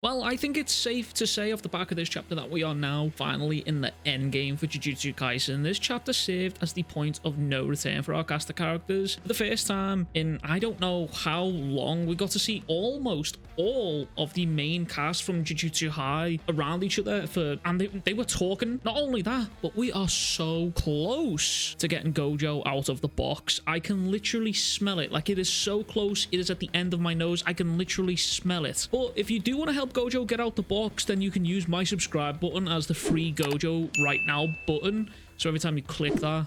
Well, I think it's safe to say off the back of this chapter that we are now finally in the end game for Jujutsu Kaisen. This chapter served as the point of no return for our cast of characters. For the first time in I don't know how long, we got to see almost all of the main cast from Jujutsu High around each other and they were talking. Not only that, but we are so close to getting Gojo out of the box. I can literally smell it. Like, it is so close. It is at the end of my nose. I can literally smell it. But if you do want to help Gojo get out the box, then you can use my subscribe button as the free Gojo right now button. So every time you click that,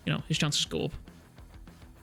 you know, his chances go up.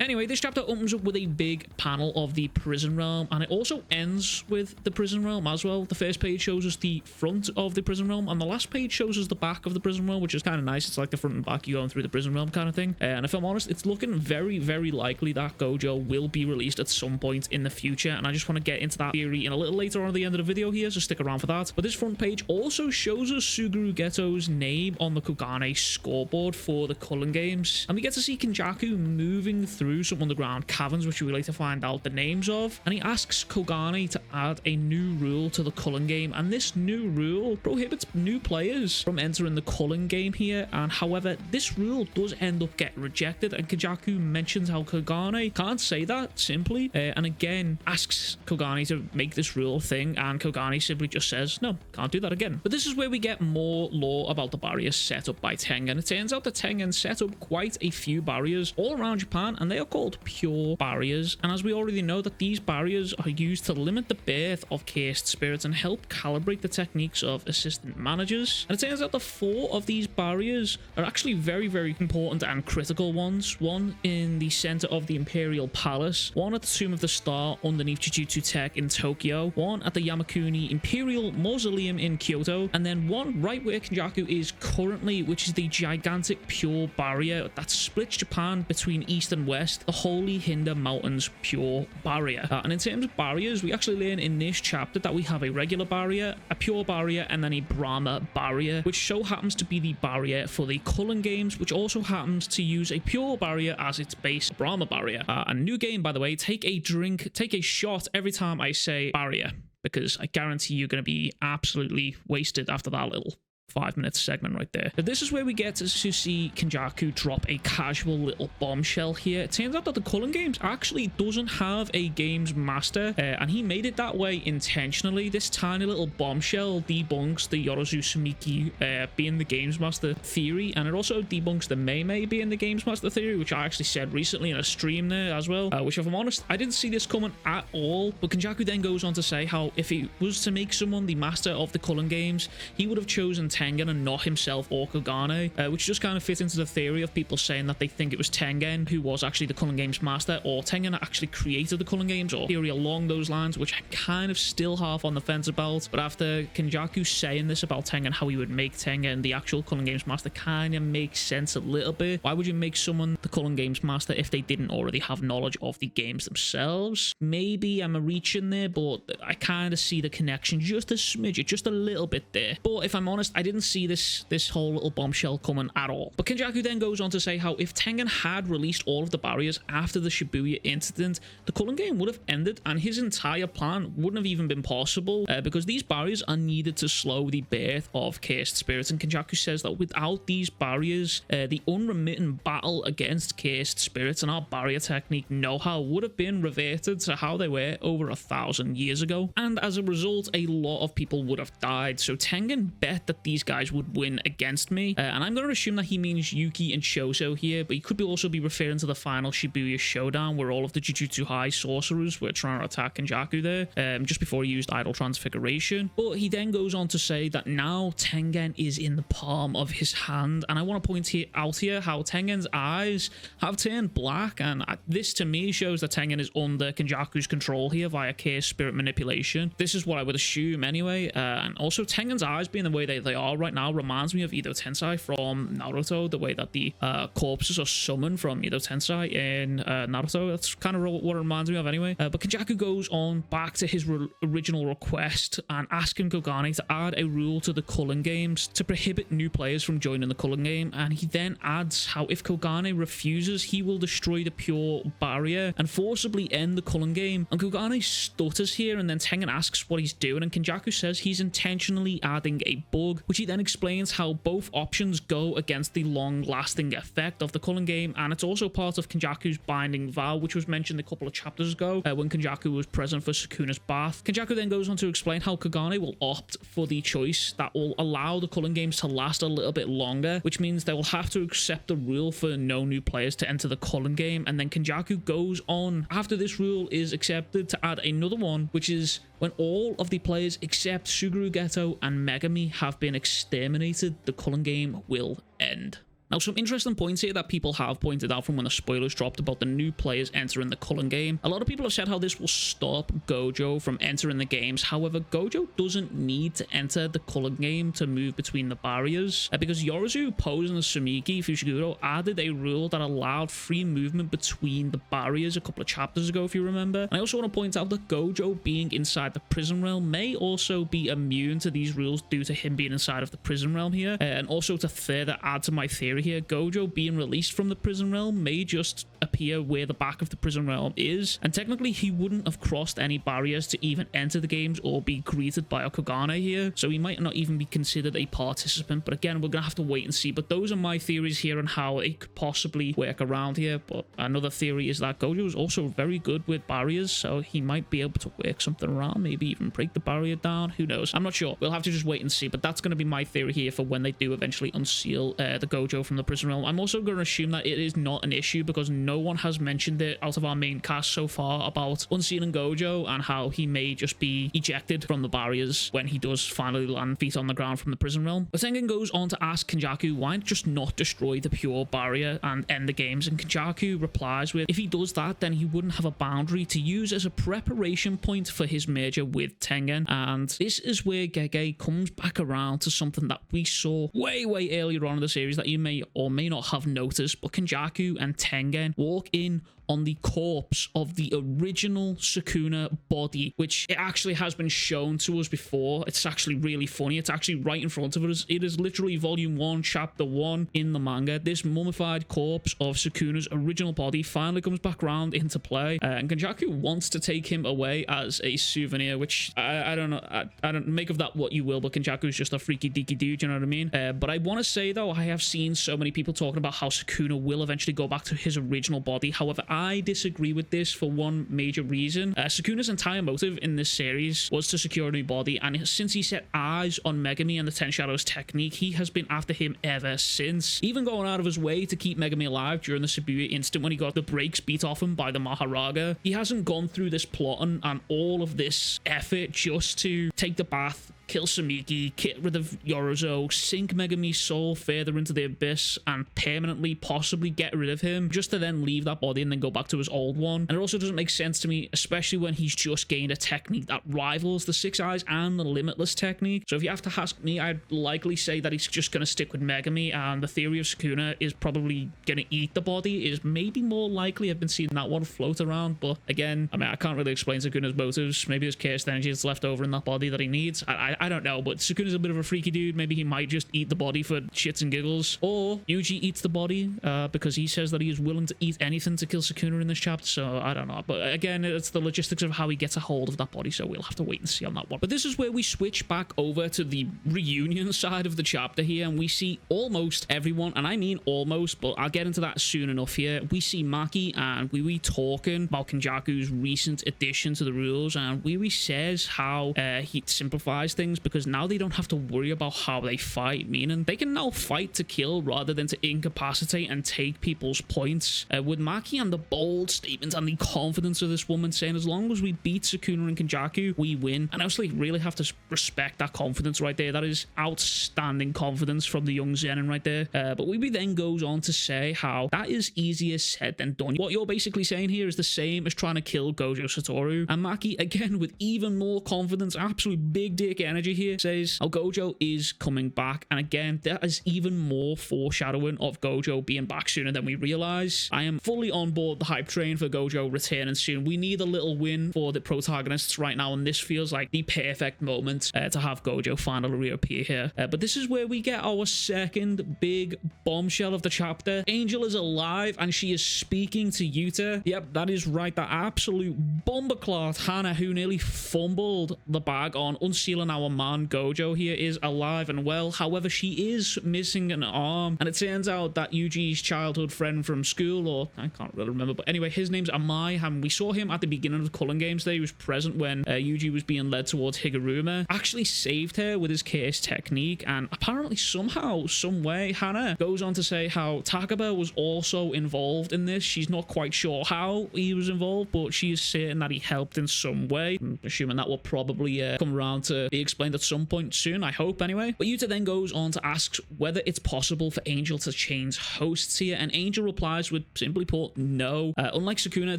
Anyway, this chapter opens up with a big panel of the prison realm, and it also ends with the prison realm as well. The first page shows us the front of the prison realm, and the last page shows us the back of the prison realm, which is kind of nice. It's like the front and back, you going through the prison realm kind of thing. And if I'm honest, it's looking very, very likely that Gojo will be released at some point in the future, and I just want to get into that theory in a little later on at the end of the video here, so stick around for that. But this front page also shows us Suguru Geto's name on the Kogane scoreboard for the Culling Games, and we get to see Kenjaku moving through some underground caverns, which we will later find out the names of, and he asks Kogane to add a new rule to the Culling Game, and this new rule prohibits new players from entering the Culling Game here. And however, this rule does end up getting rejected, and Kenjaku mentions how Kogane can't say that simply, and again asks Kogane to make this rule a thing, and Kogane simply just says no, can't do that again. But this is where we get more lore about the barriers set up by Tengen. It turns out that Tengen set up quite a few barriers all around Japan, and they are called pure barriers, and as we already know, that these barriers are used to limit the birth of cursed spirits and help calibrate the techniques of assistant managers. And it turns out that 4 of these barriers are actually very, very important and critical ones. One in the center of the Imperial Palace, one at the Tomb of the Star underneath Jujutsu Tech in Tokyo, one at the Yamakuni Imperial Mausoleum in Kyoto, and then one right where Kenjaku is currently, which is the gigantic pure barrier that splits Japan between east and west, the Holy Hinder Mountains pure barrier. And in terms of barriers, we actually learn in this chapter that we have a regular barrier, a pure barrier, and then a Brahma barrier, which so happens to be the barrier for the Culling Games, which also happens to use a pure barrier as its base Brahma barrier. A new game, by the way. Take a shot every time I say barrier, because I guarantee you're going to be absolutely wasted after that little 5-minute segment right there. But this is where we get to see Kenjaku drop a casual little bombshell here. It turns out that the Culling Games actually doesn't have a games master, and he made it that way intentionally. This tiny little bombshell debunks the Yorozu Tsumiki being the games master theory, and it also debunks the Mei being the games master theory, which I actually said recently in a stream there as well, which, if I'm honest, I didn't see this coming at all. But Kenjaku then goes on to say how if he was to make someone the master of the Culling Games, he would have chosen Tengen and not himself or Kogane, which just kind of fits into the theory of people saying that they think it was Tengen who was actually the Culling Games master, or Tengen actually created the Culling Games, or theory along those lines, which I'm kind of still half on the fence about. But after Kenjaku saying this about Tengen, how he would make Tengen the actual Culling Games master, kind of makes sense a little bit. Why would you make someone the Culling Games master if they didn't already have knowledge of the games themselves? Maybe I'm a reach in there, but I kind of see the connection just a smidge, just a little bit there. But if I'm honest, I didn't see this whole little bombshell coming at all. But Kenjaku then goes on to say how if Tengen had released all of the barriers after the Shibuya incident, the Culling Game would have ended, and his entire plan wouldn't have even been possible, because these barriers are needed to slow the birth of cursed spirits. And Kenjaku says that without these barriers, the unremitting battle against cursed spirits and our barrier technique know-how would have been reverted to how they were over 1,000 years ago, and as a result, a lot of people would have died. So Tengen bet that these guys would win against me, and I'm going to assume that he means Yuki and Choso here, but he could also be referring to the final Shibuya showdown where all of the Jujutsu High sorcerers were trying to attack Kenjaku there, just before he used Idol Transfiguration. But he then goes on to say that now Tengen is in the palm of his hand, and I want to point out here how Tengen's eyes have turned black, and this to me shows that Tengen is under Kenjaku's control here via cursed spirit manipulation. This is what I would assume anyway, and also Tengen's eyes being the way they are right now reminds me of Edo Tensei from Naruto, the way that the corpses are summoned from Edo Tensei in Naruto. That's kind of what it reminds me of anyway. But Kenjaku goes on back to his original request and asking Kogane to add a rule to the culling games to prohibit new players from joining the culling game, and he then adds how if Kogane refuses, he will destroy the pure barrier and forcibly end the culling game. And Kogane stutters here, and then Tengen asks what he's doing, and Kenjaku says he's intentionally adding a bug, which he then explains how both options go against the long-lasting effect of the culling game, and it's also part of Kenjaku's binding vow, which was mentioned a couple of chapters ago when Kenjaku was present for Sukuna's bath. Kenjaku then goes on to explain how Kogane will opt for the choice that will allow the culling games to last a little bit longer, which means they will have to accept the rule for no new players to enter the culling game. And then Kenjaku goes on after this rule is accepted to add another one, which is when all of the players except Suguru Geto and Megami have been exterminated, the culling game will end. Now, some interesting points here that people have pointed out from when the spoilers dropped about the new players entering the culling game. A lot of people have said how this will stop Gojo from entering the games. However, Gojo doesn't need to enter the culling game to move between the barriers, because Yorozu, posing as Tsumiki Fushiguro, added a rule that allowed free movement between the barriers a couple of chapters ago, if you remember. And I also want to point out that Gojo being inside the prison realm may also be immune to these rules due to him being inside of the prison realm here. And also to further add to my theory here, Gojo being released from the prison realm may just appear where the back of the prison realm is, and technically he wouldn't have crossed any barriers to even enter the games or be greeted by a Kogane here, so he might not even be considered a participant. But again, we're gonna have to wait and see. But those are my theories here on how it could possibly work around here. But another theory is that Gojo is also very good with barriers, so he might be able to work something around, maybe even break the barrier down. Who knows? I'm not sure. We'll have to just wait and see. But that's going to be my theory here for when they do eventually unseal the Gojo from the prison realm. I'm also going to assume that it is not an issue because no one has mentioned it out of our main cast so far about unsealing Gojo and how he may just be ejected from the barriers when he does finally land feet on the ground from the prison realm. But Tengen goes on to ask Kenjaku why just not destroy the pure barrier and end the games, and Kenjaku replies with if he does that, then he wouldn't have a boundary to use as a preparation point for his merger with Tengen. And this is where Gege comes back around to something that we saw way earlier on in the series that you may or may not have noticed, but Kenjaku and Tengen walk in on the corpse of the original Sukuna body, which it actually has been shown to us before. It's actually really funny. It's actually right in front of us. It is literally volume 1, chapter 1 in the manga. This mummified corpse of Sukuna's original body finally comes back around into play, and Kenjaku wants to take him away as a souvenir, which I don't know. I don't make of that what you will, but Kenjaku is just a freaky deaky dude, you know what I mean? But I want to say though, I have seen so many people talking about how Sukuna will eventually go back to his original body. However, I disagree with this for one major reason. Sukuna's entire motive in this series was to secure a new body, and since he set eyes on Megami and the Ten Shadows technique, he has been after him ever since, even going out of his way to keep Megami alive during the Shibuya incident when he got the brakes beat off him by the mahoraga. He hasn't gone through this plotting and all of this effort just to take the bath, kill Tsumiki, get rid of Yorozu, sink Megami's soul further into the abyss, and permanently possibly get rid of him, just to then leave that body and then go back to his old one. And it also doesn't make sense to me, especially when he's just gained a technique that rivals the Six Eyes and the Limitless technique. So if you have to ask me, I'd likely say that he's just going to stick with Megami, and the theory of Sukuna is probably going to eat the body is maybe more likely. I've been seeing that one float around, but again, I mean, I can't really explain Sukuna's motives. Maybe there's cursed energy that's left over in that body that he needs. I don't know, but Sukuna's a bit of a freaky dude. Maybe he might just eat the body for shits and giggles. Or Yuji eats the body because he says that he is willing to eat anything to kill Sukuna in this chapter. So I don't know. But again, it's the logistics of how he gets a hold of that body. So we'll have to wait and see on that one. But this is where we switch back over to the reunion side of the chapter here. And we see almost everyone. And I mean almost, but I'll get into that soon enough here. We see Maki and Wiwi talking about Kenjaku's recent addition to the rules. And Wiwi says how he simplifies things because now they don't have to worry about how they fight, meaning they can now fight to kill rather than to incapacitate and take people's points. With Maki and the bold statement and the confidence of this woman saying, as long as we beat Sukuna and Kenjaku, we win. And I also really have to respect that confidence right there. That is outstanding confidence from the young Zenin right there. But Wibi then goes on to say how that is easier said than done. What you're basically saying here is the same as trying to kill Gojo Satoru. And Maki, again, with even more confidence, absolute big dick energy here says how Gojo is coming back, and again, there is even more foreshadowing of Gojo being back sooner than we realize. I am fully on board the hype train for Gojo returning soon. We need a little win for the protagonists right now, and this feels like the perfect moment to have Gojo finally reappear here. But this is where we get our second big bombshell of the chapter. Angel is alive and she is speaking to Yuta. Yep, that is right. That absolute bombercloth Hana, who nearly fumbled the bag on unsealing our man Gojo here, is alive and well. However, she is missing an arm, and it turns out that Yuji's childhood friend from school, or I can't really remember, but anyway, his name's Amai, and we saw him at the beginning of the Culling Games there. He was present when Yuji was being led towards Higuruma, actually saved her with his curse technique, and apparently somehow, some way, Hana goes on to say how Takaba was also involved in this. She's not quite sure how he was involved, but she is certain that he helped in some way. I'm assuming that will probably come around to be explained at some point soon, I hope anyway. But Yuta then goes on to ask whether it's possible for Angel to change hosts here, and Angel replies with, simply put, no. Unlike Sukuna,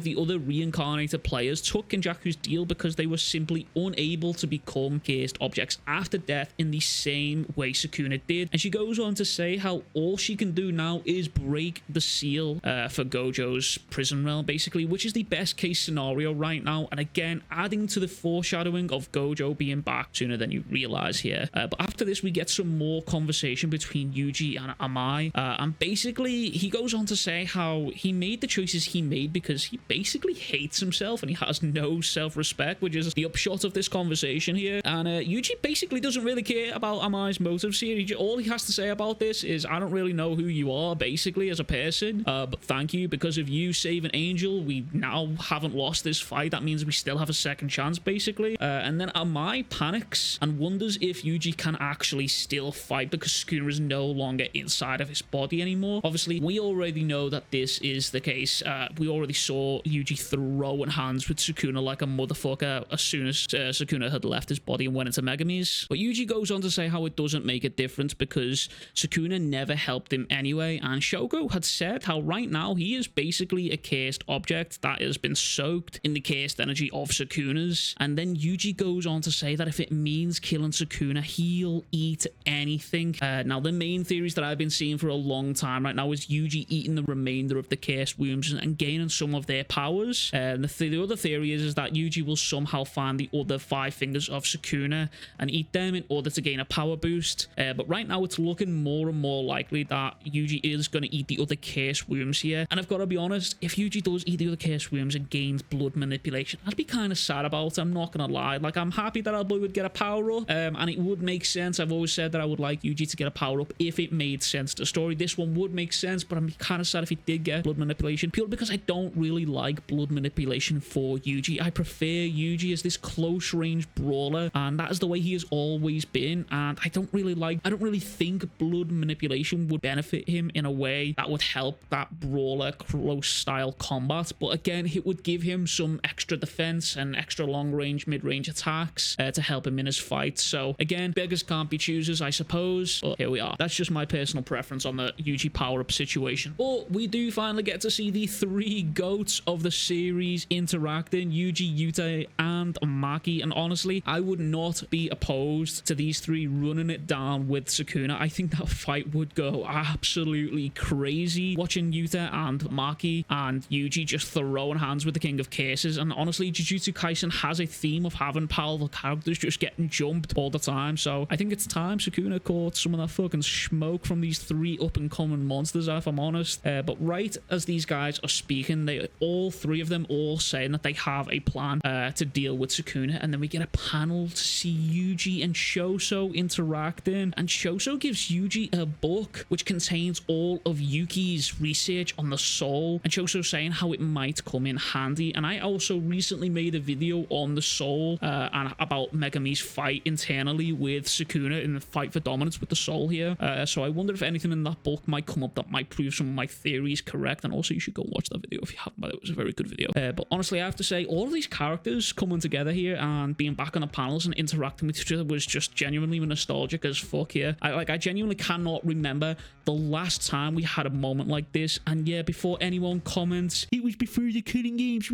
the other reincarnated players took Kenjaku's deal because they were simply unable to become cursed objects after death in the same way Sukuna did. And she goes on to say how all she can do now is break the seal for Gojo's prison realm, basically, which is the best case scenario right now. And again, adding to the foreshadowing of Gojo being back sooner than you realize here. But after this, we get some more conversation between Yuji and Amai. And basically, he goes on to say how he made the choices he made because he basically hates himself and he has no self-respect, which is the upshot of this conversation here. And Yuji basically doesn't really care about Amai's motives here. All he has to say about this is, I don't really know who you are, basically, as a person, but thank you. Because of you saving Angel, we now haven't lost this fight. That means we still have a second chance, basically. And then Amai panics and wonders if Yuji can actually still fight because Sukuna is no longer inside of his body anymore. Obviously, we already know that this is the case. We already saw Yuji throwing hands with Sukuna like a motherfucker as soon as Sukuna had left his body and went into Megamis. But Yuji goes on to say how it doesn't make a difference because Sukuna never helped him anyway, and Shoko had said how right now he is basically a cursed object that has been soaked in the cursed energy of Sukuna's. And then Yuji goes on to say that if it means killing Sukuna, he'll eat anything. Now, the main theories that I've been seeing for a long time right now is Yuji eating the remainder of the cursed wombs and gaining some of their powers. The other theory is that Yuji will somehow find the other 5 fingers of Sukuna and eat them in order to gain a power boost. But right now, it's looking more and more likely that Yuji is going to eat the other cursed wombs here. And I've got to be honest, if Yuji does eat the other cursed wombs and gains blood manipulation, I'd be kind of sad about it. I'm not going to lie. Like, I'm happy that our boy would get a power up, and it would make sense. I've always said that I would like Yuji to get a power up if it made sense to the story. This one would make sense, but I'm kind of sad if he did get blood manipulation, purely because I don't really like blood manipulation for Yuji. I prefer Yuji as this close range brawler, and that is the way he has always been. And I don't really think blood manipulation would benefit him in a way that would help that brawler close style combat. But again, it would give him some extra defense and extra long range, mid range attacks to help him in his fight. So again, beggars can't be choosers, I suppose. But here we are. That's just my personal preference on the Yuji power up situation. But we do finally get to see the 3 goats of the series interacting: Yuji, Yuta, and Maki. And honestly, I would not be opposed to these 3 running it down with Sukuna. I think that fight would go absolutely crazy. Watching Yuta and Maki and Yuji just throwing hands with the King of Curses. And honestly, Jujutsu Kaisen has a theme of having powerful characters just getting jumped all the time. So I think it's time Sukuna caught some of that fucking smoke from these 3 up-and-coming monsters, if I'm honest. But right as these guys are speaking, all 3 of them all saying that they have a plan to deal with Sukuna. And then we get a panel to see Yuji and Shoso interacting. And Shoso gives Yuji a book which contains all of Yuki's research on the soul, and Shoso saying how it might come in handy. And I also recently made a video on the soul and about Megami's fight internally with Sukuna in the fight for dominance with the soul here. So I wonder if anything in that book might come up that might prove some of my theories correct. And also, you should go watch that video if you haven't, but it was a very good video. But honestly, I have to say, all of these characters coming together here and being back on the panels and interacting with each other was just genuinely nostalgic as fuck here. I genuinely cannot remember the last time we had a moment like this. And yeah, before anyone comments, it was before the Culling Games,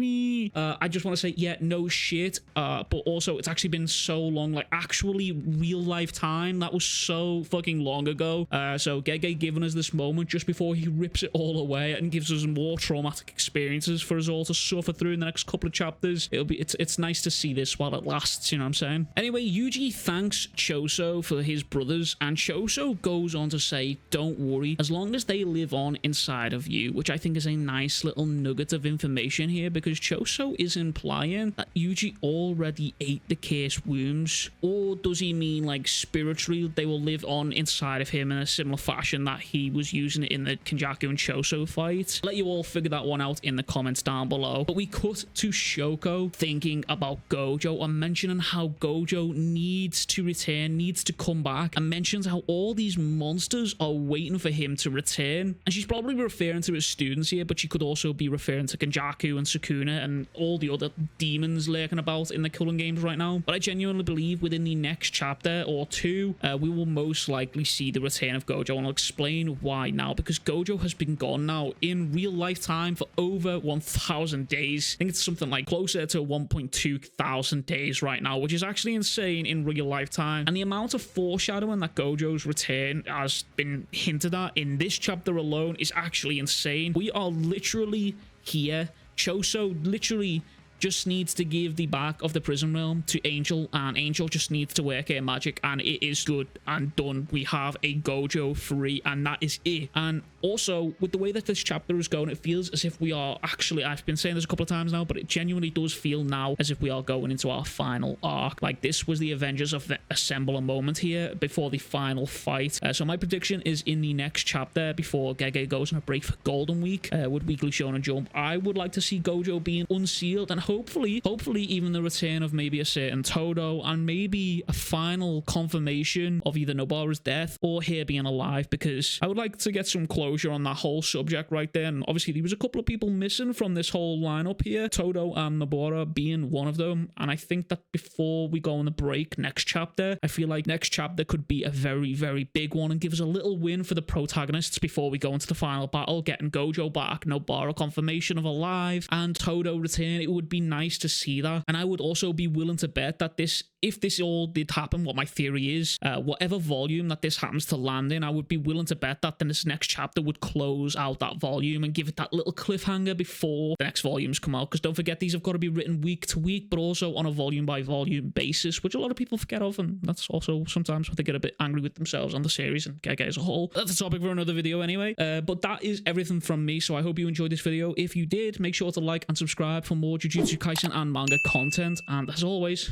I just want to say, yeah, no shit. But also, it's actually been so long long, like actually real life time. That was so fucking long ago. So Gege giving us this moment just before he rips it all away and gives us more traumatic experiences for us all to suffer through in the next couple of chapters. It's nice to see this while it lasts, you know what I'm saying? Anyway, Yuji thanks Choso for his brothers, and Choso goes on to say, don't worry, as long as they live on inside of you, which I think is a nice little nugget of information here, because Choso is implying that Yuji already ate the cursed wombs. Or does he mean like spiritually they will live on inside of him in a similar fashion that he was using it in the Kenjaku and Choso fight? Let you all figure that one out in the comments down below. But we cut to Shoko thinking about Gojo and mentioning how Gojo needs to return, needs to come back, and mentions how all these monsters are waiting for him to return. And she's probably referring to his students here, but she could also be referring to Kenjaku and Sukuna and all the other demons lurking about in the Culling games right now. But I genuinely believe within the next chapter or two, we will most likely see the return of Gojo, and I'll explain why now, because Gojo has been gone now in real life time for over 1,000 days. I think it's something like closer to 1.2 thousand days right now, which is actually insane in real life time. And the amount of foreshadowing that Gojo's return has been hinted at in this chapter alone is actually insane. We are literally here. Choso literally just needs to give the back of the prison realm to Angel, and Angel just needs to work her magic, and it is good and done. We have a Gojo free, and that is it. And also, with the way that this chapter is going, it feels as if we are actually, I've been saying this a couple of times now, but it genuinely does feel now as if we are going into our final arc. Like, this was the Avengers of the Assembler moment here before the final fight. So my prediction is in the next chapter, before Gege goes on a break for Golden Week with Weekly Shonen Jump, I would like to see Gojo being unsealed, and hopefully even the return of maybe a certain Todo, and maybe a final confirmation of either Nobara's death or her being alive, because I would like to get some closure on that whole subject right there. And obviously there was a couple of people missing from this whole lineup here, Todo and Nobara being one of them. And I think that before we go on the break next chapter, I feel like next chapter could be a very, very big one and give us a little win for the protagonists before we go into the final battle, getting Gojo back, Nobara confirmation of alive, and Todo return. It would be nice to see that. And I would also be willing to bet that this, if this all did happen, what my theory is, whatever volume that this happens to land in, I would be willing to bet that then this next chapter would close out that volume and give it that little cliffhanger before the next volumes come out. Because don't forget, these have got to be written week to week, but also on a volume by volume basis, which a lot of people forget of, and that's also sometimes why they get a bit angry with themselves on the series and Gege as a whole. That's a topic for another video anyway. But that is everything from me, so I hope you enjoyed this video. If you did, make sure to like and subscribe for more Jujutsu Kaisen and manga content, and as always,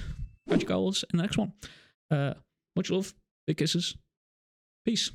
catch you guys in the next one. Much love, big kisses, peace.